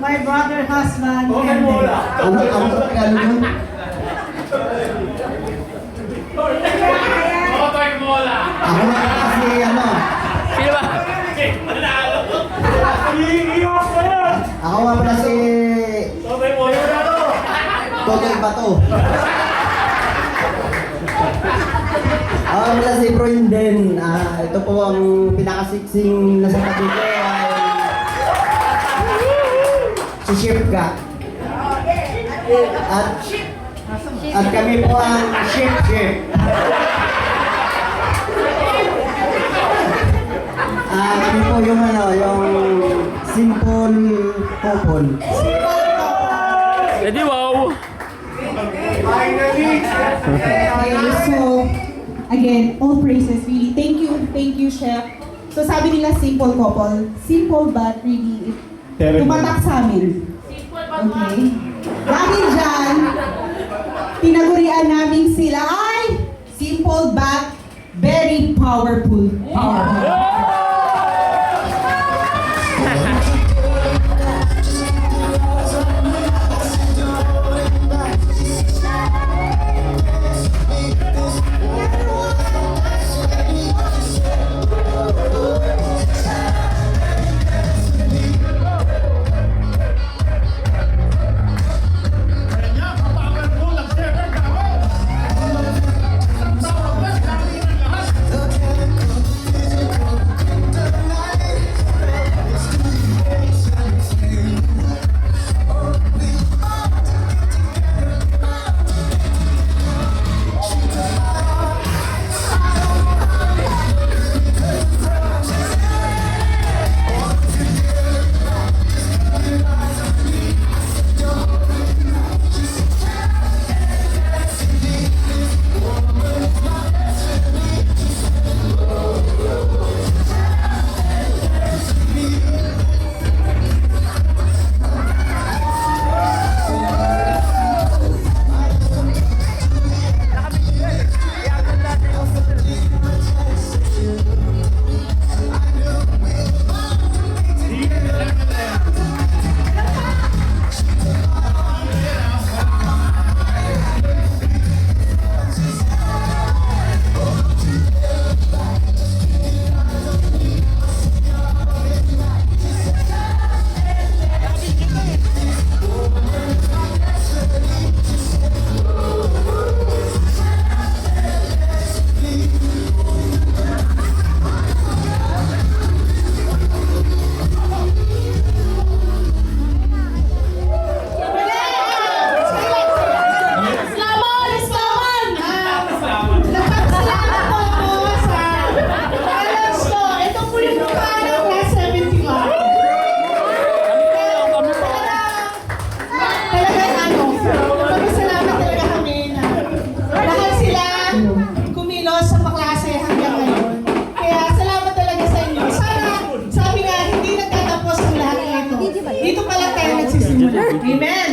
my brother husband. Okay, mola. Ano Tagalog yun? Okay, mola. Ako na kasi ano, Sino ba? Manalo. Iiwas ko yan. ako nga pala si Okay, mola na to. Totoy Bato. Ako nga pala si Proinden. Ito po ang pinakasiksing nasa tabi ko ay si Shipka. At kami po ang Ship. Kami po yung yung simple couple. Edi wow! Okay, so, again, all praises, really. Thank you, Chef. So, sabi nila simple couple. Simple but really, tumatak sa amin. Okay? Dahil dyan, tinagurian namin sila ay simple but very powerful. Dito pala tayo nagsisimula. Amen!